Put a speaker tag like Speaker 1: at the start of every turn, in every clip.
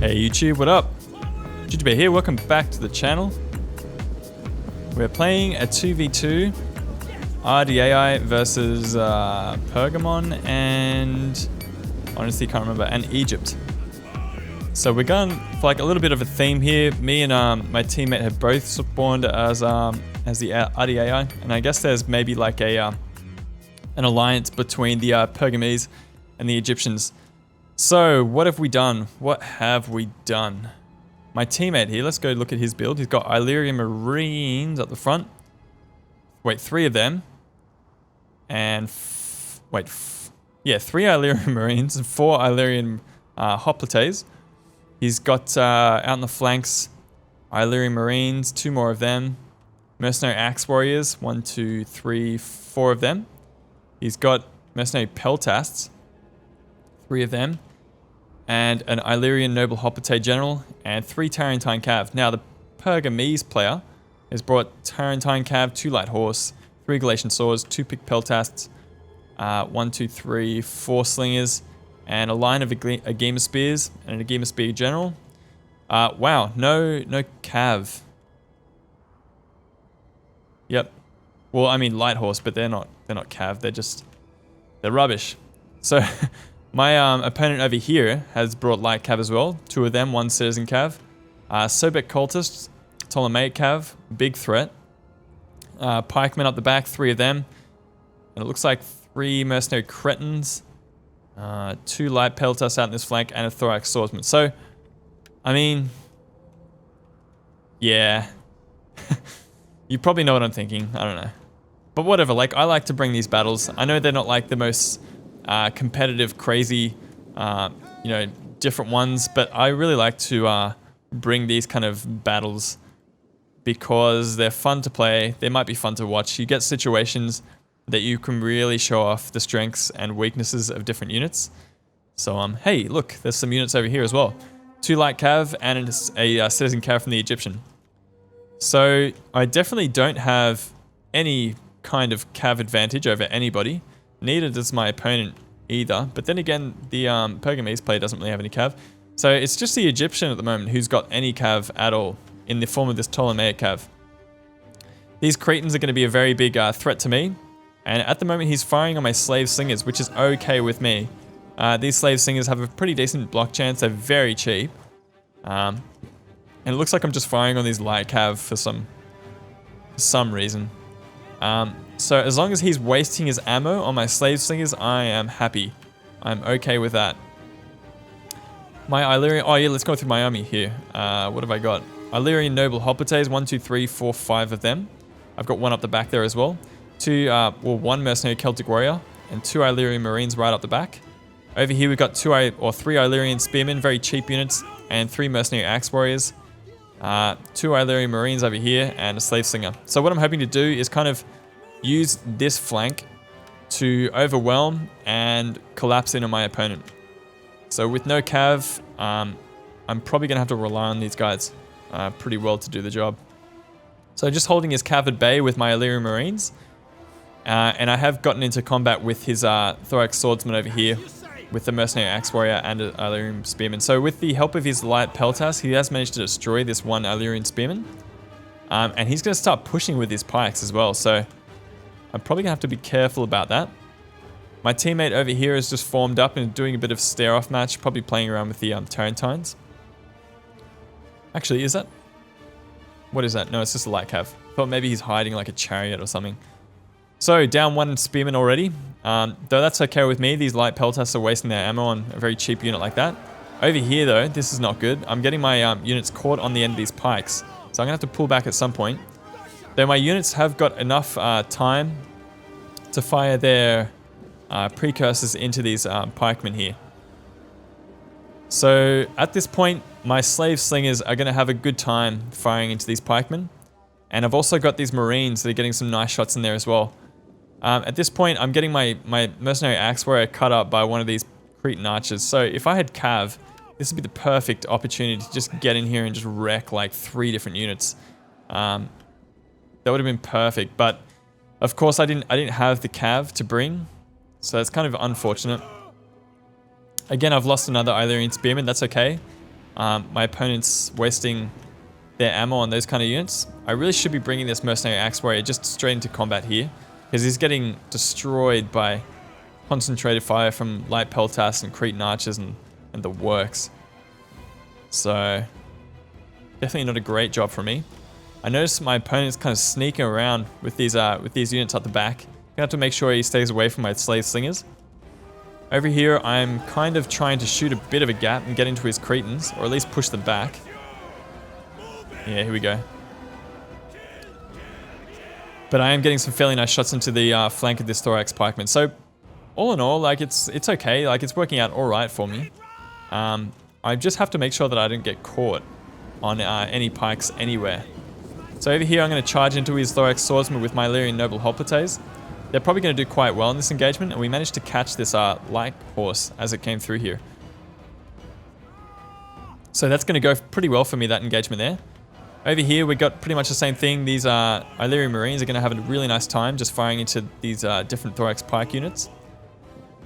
Speaker 1: Hey YouTube, what up? Jujubear here, welcome back to the channel. We're playing a 2v2 Ardiaei versus Pergammon and honestly can't remember, and Egypt. So we're going for like a little bit of a theme here. Me and my teammate have both spawned as the Ardiaei, and I guess there's maybe like a an alliance between the Pergammese and the Egyptians. So what have we done? What have we done? My teammate here, let's go look at his build. He's got Illyrian Marines up the front. Wait, 3 of them. And yeah, 3 Illyrian Marines and 4 Illyrian hoplites. He's got out in the flanks Illyrian Marines, 2 more of them. Mercenary Axe Warriors, 1, 2, 3, 4 of them. He's got Mercenary Peltasts, 3 of them. And an Illyrian Noble Hoplite General, and 3 Tarentine Cav. Now, the Pergamese player has brought Tarentine Cav, 2 Light Horse, 3 Galatian Swords, 2 Pick Peltasts, 1, 2, 3, 4 Slingers, and a line of Agema Spears, and an Agema Spear General. Wow, no Cav. Yep. Well, I mean Light Horse, but they're not Cav, they're rubbish. So... My opponent over here has brought light cav as well. 2 of them, 1 citizen cav. Sobek cultists, Ptolemaic cav, big threat. Pikemen up the back, 3 of them. And it looks like 3 mercenary cretins. 2 light peltasts out in this flank, and a thorax swordsman. So, I mean, yeah. You probably know what I'm thinking. I don't know. But whatever, like, I like to bring these battles. I know they're not like the most... competitive, crazy, you know, different ones, but I really like to bring these kind of battles because they're fun to play. They might be fun to watch. You get situations that you can really show off the strengths and weaknesses of different units. So, hey, look, there's some units over here as well. 2 light cav and a citizen cav from the Egyptian. So I definitely don't have any kind of cav advantage over anybody. Neither does my opponent either. But then again, the Pergamese player doesn't really have any cav. So it's just the Egyptian at the moment who's got any cav at all in the form of this Ptolemaic cav. These Cretans are going to be a very big threat to me. And at the moment he's firing on my slave slingers, which is okay with me. These slave slingers have a pretty decent block chance. They're very cheap. And it looks like I'm just firing on these light cav for some reason. So as long as he's wasting his ammo on my slave slingers, I am happy. I'm okay with that. My Illyrian... Oh yeah, let's go through my army here. What have I got? Illyrian Noble Hoplites, 1, 2, 3, 4, 5 of them. I've got 1 up the back there as well. 1 Mercenary Celtic Warrior, and 2 Illyrian Marines right up the back. Over here we've got 3 Illyrian Spearmen, very cheap units, and 3 Mercenary Axe Warriors. 2 Illyrian Marines over here, and a Slave Slinger. So what I'm hoping to do is kind of use this flank to overwhelm and collapse in on my opponent. So with no cav, I'm probably going to have to rely on these guys pretty well to do the job. So just holding his cav at bay with my Illyrian Marines. And I have gotten into combat with his Thorax Swordsman over here with the Mercenary Axe Warrior and an Illyrian Spearman. So with the help of his Light Peltas, he has managed to destroy this 1 Illyrian Spearman. And he's going to start pushing with his pikes as well. So I'm probably going to have to be careful about that. My teammate over here is just formed up and doing a bit of stare-off match, probably playing around with the Tarentines. Actually, is that... What is that? No, it's just a light cav. Thought maybe he's hiding like a chariot or something. So, down 1 Spearman already. Though that's okay with me. These light peltasts are wasting their ammo on a very cheap unit like that. Over here though, this is not good. I'm getting my units caught on the end of these pikes. So I'm going to have to pull back at some point. Though my units have got enough time to fire their precursors into these pikemen here. So at this point, my slave slingers are going to have a good time firing into these pikemen. And I've also got these Marines that are getting some nice shots in there as well. At this point, I'm getting my Mercenary Axe Warrior cut up by one of these Cretan archers. So if I had cav, this would be the perfect opportunity to just get in here and just wreck like 3 different units. That would have been perfect, but of course I didn't have the cav to bring, so it's kind of unfortunate. Again, I've lost another Illyrian Spearman, that's okay. my opponent's wasting their ammo on those kind of units, I really should be bringing this Mercenary Axe Warrior just straight into combat here, because he's getting destroyed by concentrated fire from light peltasts and Cretan archers and the works. So definitely not a great job for me. I noticed my opponent's kind of sneaking around with these units at the back. Gonna have to make sure he stays away from my slave slingers. Over here, I'm kind of trying to shoot a bit of a gap and get into his Cretans, or at least push them back. Yeah, here we go. But I am getting some fairly nice shots into the flank of this Thorax Pikeman. So, all in all, like it's okay. Like it's working out all right for me. I just have to make sure that I don't get caught on any pikes anywhere. So over here, I'm going to charge into his Thorax Swordsman with my Illyrian Noble Hoplites. They're probably going to do quite well in this engagement, and we managed to catch this light horse as it came through here. So that's going to go pretty well for me, that engagement there. Over here, we got pretty much the same thing. These Illyrian Marines are going to have a really nice time just firing into these different Thorax Pike units.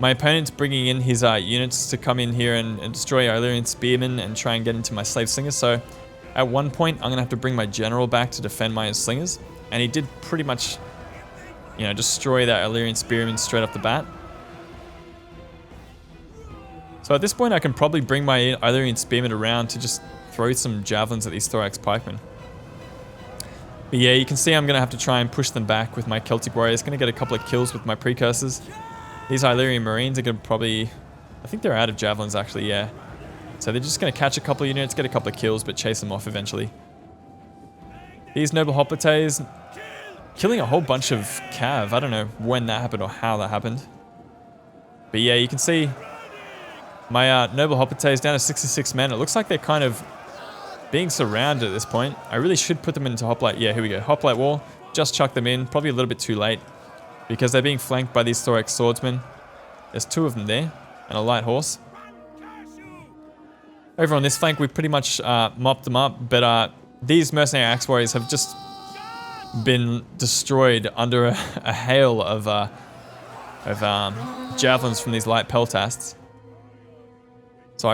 Speaker 1: My opponent's bringing in his units to come in here and destroy our Illyrian Spearmen and try and get into my Slave Slingers. So at one point, I'm going to have to bring my General back to defend my Slingers. And he did pretty much, you know, destroy that Illyrian Spearman straight off the bat. So at this point, I can probably bring my Illyrian Spearmen around to just throw some javelins at these Thorax Pikemen. But yeah, you can see I'm going to have to try and push them back with my Celtic Warriors. Going to get a couple of kills with my Precursors. These Illyrian Marines are going to probably... I think they're out of javelins actually, yeah. So they're just going to catch a couple of units, get a couple of kills, but chase them off eventually. These Noble Hoplites killing a whole bunch of cav. I don't know when that happened or how that happened. But yeah, you can see my Noble Hoplites down to 66 men. It looks like they're kind of being surrounded at this point. I really should put them into Hoplite. Yeah, here we go. Hoplite wall. Just chuck them in. Probably a little bit too late, because they're being flanked by these Thorax Swordsmen. There's two of them there, and a light horse. Over on this flank, we pretty much mopped them up, but these Mercenary Axe Warriors have just been destroyed under a hail of javelins from these light peltasts. So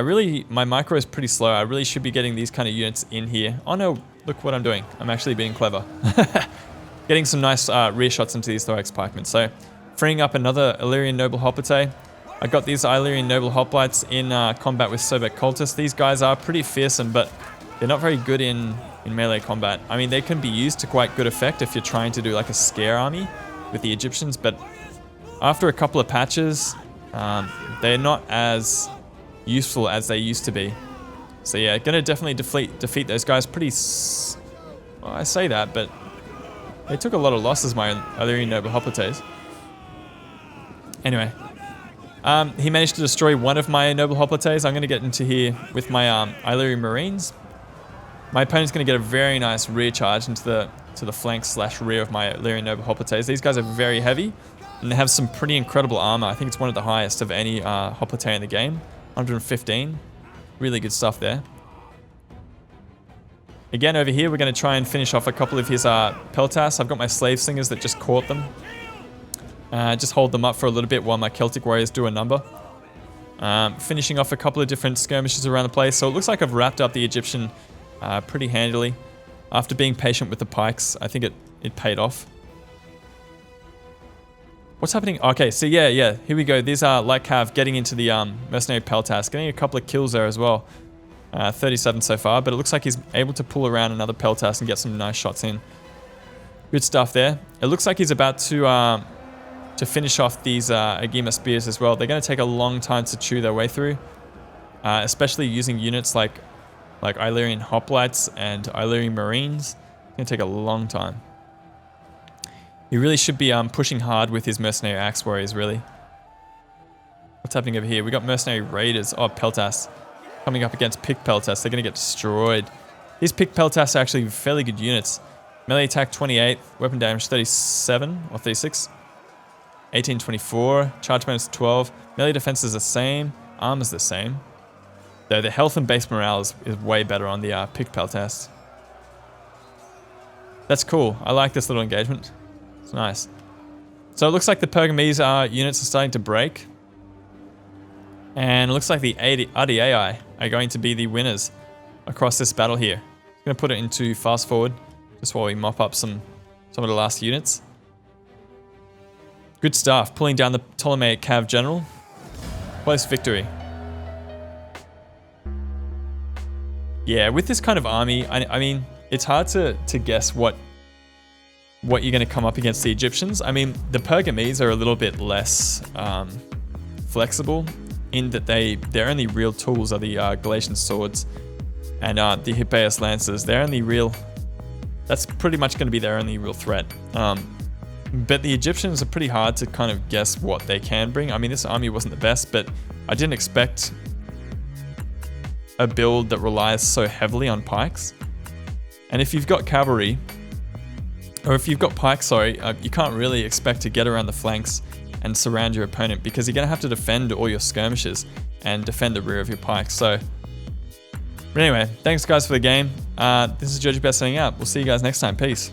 Speaker 1: my micro is pretty slow. I really should be getting these kind of units in here. Oh no, look what I'm doing. I'm actually being clever. Getting some nice rear shots into these Thorax Pikemen. So, freeing up another Illyrian Noble Hoplite. I got these Illyrian Noble Hoplites in combat with Sobek Cultists. These guys are pretty fearsome, but they're not very good in melee combat. I mean, they can be used to quite good effect if you're trying to do like a scare army with the Egyptians, but after a couple of patches, they're not as useful as they used to be. So yeah, gonna definitely defeat those guys pretty... Well, I say that, but they took a lot of losses, my Illyrian Noble Hoplites. Anyway, he managed to destroy one of my Noble Hoplites. I'm going to get into here with my Illyrian Marines. My opponent's going to get a very nice rear charge into the flank / rear of my Illyrian Noble Hoplites. These guys are very heavy, and they have some pretty incredible armor. I think it's one of the highest of any Hoplite in the game. 115. Really good stuff there. Again, over here, we're going to try and finish off a couple of his peltasts. I've got my Slave Slingers that just caught them. Just hold them up for a little bit while my Celtic Warriors do a number. Finishing off a couple of different skirmishes around the place. So it looks like I've wrapped up the Egyptian pretty handily. After being patient with the pikes, I think it paid off. What's happening? Okay, so yeah, here we go. These are light cav getting into the mercenary peltast, getting a couple of kills there as well. 37 so far, but it looks like he's able to pull around another peltast and get some nice shots in. Good stuff there. It looks like he's about to finish off these Agema spears as well. They're going to take a long time to chew their way through, especially using units like Illyrian Hoplites and Illyrian Marines. It's going to take a long time. He really should be pushing hard with his Mercenary Axe Warriors, really. What's happening over here? We got Mercenary Raiders. Oh, peltasts. Coming up against Pick Peltasts. They're going to get destroyed. These Pick Peltasts are actually fairly good units. Melee attack 28, weapon damage 37 or 36. 1824, charge bonus 12. Melee defense is the same. Armor is the same. Though the health and base morale is way better on the Pick Peltasts. That's cool. I like this little engagement. It's nice. So it looks like the Pergammese units are starting to break. And it looks like the Ardiaei are going to be the winners across this battle here. I'm going to put it into fast forward just while we mop up some of the last units. Good stuff. Pulling down the Ptolemaic Cav General. Close victory. Yeah, with this kind of army, I mean, it's hard to guess what you're going to come up against the Egyptians. I mean, the Pergammese are a little bit less flexible in that their only real tools are the Galatian swords and the Hippeus lances. That's pretty much going to be their only real threat. But the Egyptians are pretty hard to kind of guess what they can bring. I mean, this army wasn't the best, but I didn't expect a build that relies so heavily on pikes. And if you've got cavalry, or if you've got pikes, sorry, you can't really expect to get around the flanks and surround your opponent because you're going to have to defend all your skirmishes and defend the rear of your pikes. So, but anyway, thanks guys for the game. This is Jujubear signing out. We'll see you guys next time. Peace.